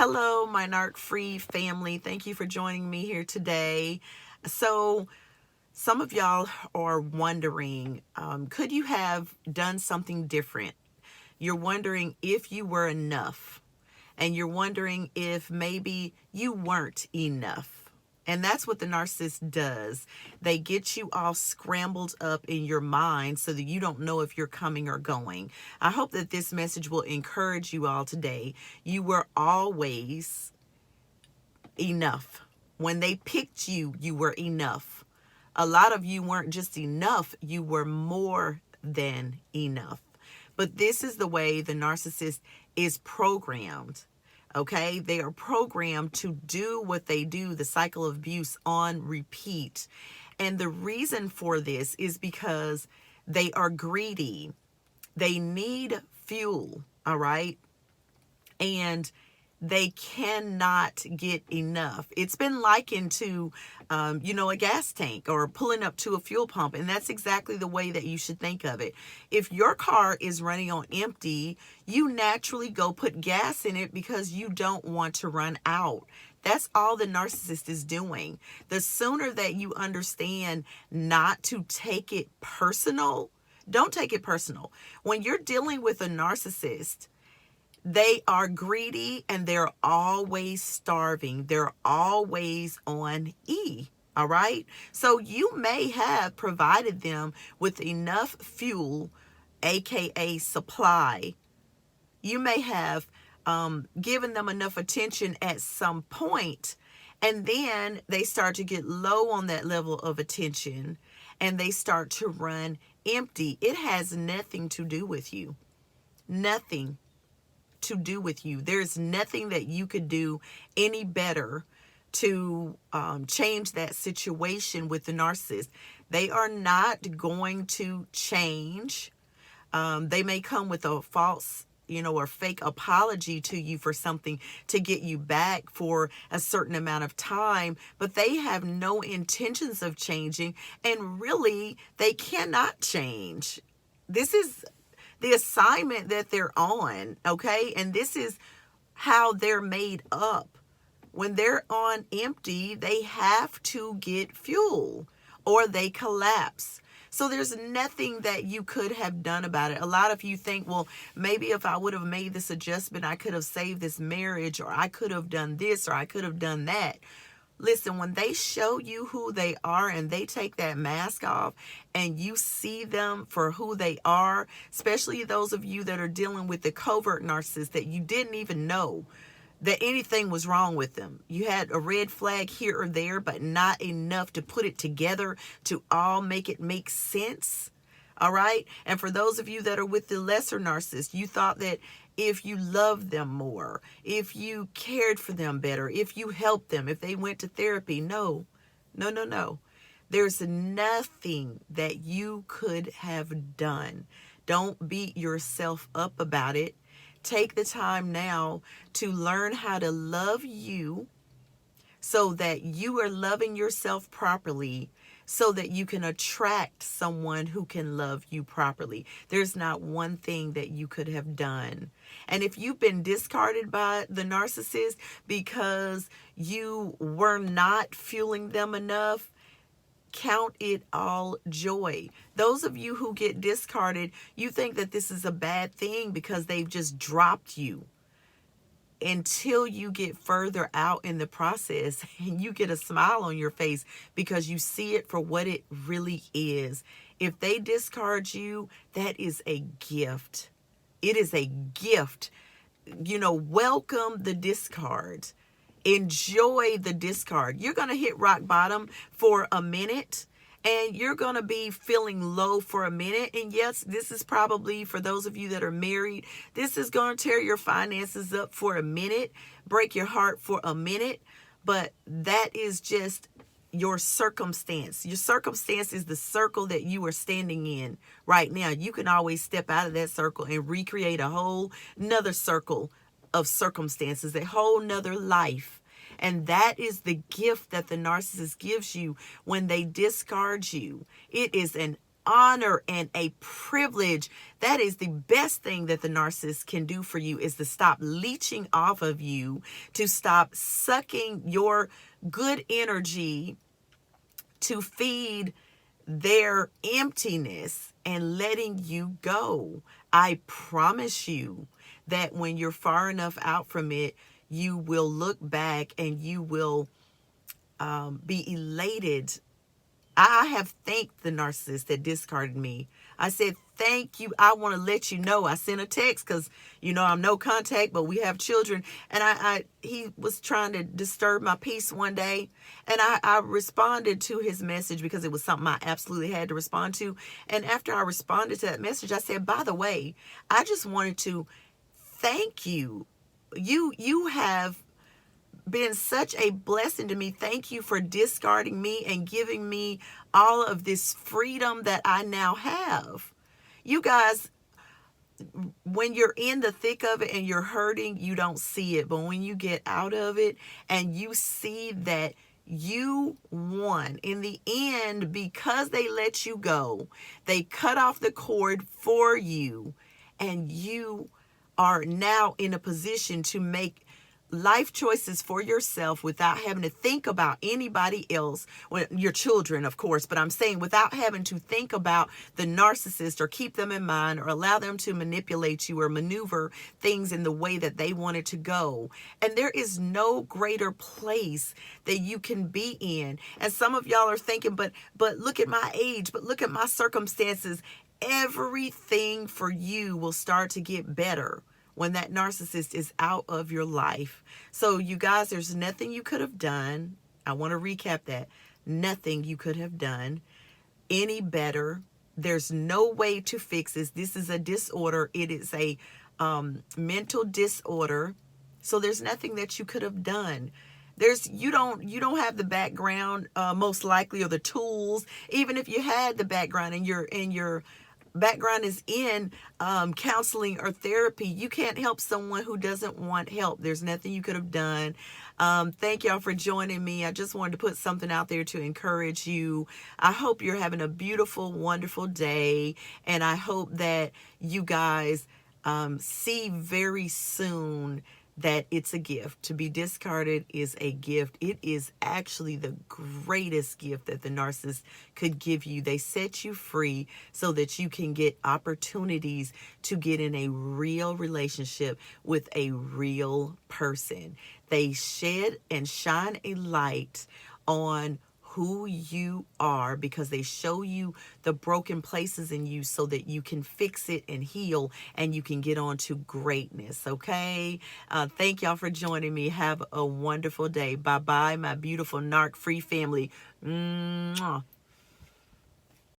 Hello, my Narc free family. Thank you for joining me here today. So, some of y'all are wondering, could you have done something different? You're wondering if you were enough, and you're wondering if maybe you weren't enough. And that's what the narcissist does. They get you all scrambled up in your mind so that you don't know if you're coming or going. I hope that this message will encourage you all today. You were always enough. When they picked you, you were enough. A lot of you weren't just enough, you were more than enough. But this is the way the narcissist is programmed. Okay, they are programmed to do what they do, the cycle of abuse on repeat. And the reason for this is because they are greedy. They need fuel, all right? And they cannot get enough. It's been likened to, a gas tank or pulling up to a fuel pump. And that's exactly the way that you should think of it. If your car is running on empty, you naturally go put gas in it because you don't want to run out. That's all the narcissist is doing. The sooner that you understand not to take it personal, don't take it personal. When you're dealing with a narcissist, they are greedy and they're always starving. They're always on E. All right. So you may have provided them with enough fuel, aka supply. You may have given them enough attention at some point, and then they start to get low on that level of attention and they start to run empty. It has nothing to do with you. Nothing to do with you. There's nothing that you could do any better to change that situation with the narcissist. They are not going to change. They may come with a false, or fake apology to you for something to get you back for a certain amount of time, but they have no intentions of changing, and really, they cannot change. This is the assignment that they're on, okay? And this is how they're made up. When they're on empty, they have to get fuel or they collapse. So there's nothing that you could have done about it. A lot of you think, well, maybe if I would have made this adjustment, I could have saved this marriage, or I could have done this, or I could have done that. Listen, when they show you who they are and they take that mask off and you see them for who they are, especially those of you that are dealing with the covert narcissist that you didn't even know that anything was wrong with them. You had a red flag here or there, but not enough to put it together to all make it make sense. All right. And for those of you that are with the lesser narcissist, you thought that if you loved them more, if you cared for them better, if you helped them, if they went to therapy. No. There's nothing that you could have done. Don't beat yourself up about it. Take the time now to learn how to love you so that you are loving yourself properly, so that you can attract someone who can love you properly. There's not one thing that you could have done. And if you've been discarded by the narcissist because you were not fueling them enough, count it all joy. Those of you who get discarded, you think that this is a bad thing because they've just dropped you. Until you get further out in the process and you get a smile on your face because you see it for what it really is. If they discard you, that is a gift. It is a gift. Welcome the discard. Enjoy the discard. You're going to hit rock bottom for a minute. And you're going to be feeling low for a minute. And yes, this is probably, for those of you that are married, this is going to tear your finances up for a minute, break your heart for a minute. But that is just your circumstance. Your circumstance is the circle that you are standing in right now. You can always step out of that circle and recreate a whole nother circle of circumstances, a whole nother life. And that is the gift that the narcissist gives you when they discard you. It is an honor and a privilege. That is the best thing that the narcissist can do for you, is to stop leeching off of you, to stop sucking your good energy to feed their emptiness and letting you go. I promise you that when you're far enough out from it, you will look back and you will be elated. I have thanked the narcissist that discarded me. I said, thank you. I want to let you know. I sent a text because, I'm no contact, but we have children. And he was trying to disturb my peace one day. And I responded to his message because it was something I absolutely had to respond to. And after I responded to that message, I said, by the way, I just wanted to thank you. You have been such a blessing to me. Thank you for discarding me and giving me all of this freedom that I now have. You guys, when you're in the thick of it and you're hurting, you don't see it. But when you get out of it and you see that you won in the end, because they let you go, they cut off the cord for you, and you are now in a position to make life choices for yourself without having to think about anybody else, well, your children, of course, but I'm saying without having to think about the narcissist or keep them in mind or allow them to manipulate you or maneuver things in the way that they want it to go. And there is no greater place that you can be in. And some of y'all are thinking, but look at my age, but look at my circumstances. Everything for you will start to get better when that narcissist is out of your life. So you guys, there's nothing you could have done. I want to recap that. Nothing you could have done any better. There's no way to fix this. This is a disorder. It is a mental disorder. So there's nothing that you could have done. You don't have the background, most likely, or the tools. Even if you had the background and your background is in counseling or therapy, you can't help someone who doesn't want help. There's nothing you could have done. Thank y'all for joining me. I just wanted to put something out there to encourage you. I hope you're having a beautiful, wonderful day, and I hope that you guys see very soon that it's a gift. To be discarded is a gift. It is actually the greatest gift that the narcissist could give you. They set you free so that you can get opportunities to get in a real relationship with a real person. They shed and shine a light on who you are because they show you the broken places in you so that you can fix it and heal and you can get on to greatness. Okay. Thank y'all for joining me. Have a wonderful day. Bye bye, my beautiful narc free family. Mwah.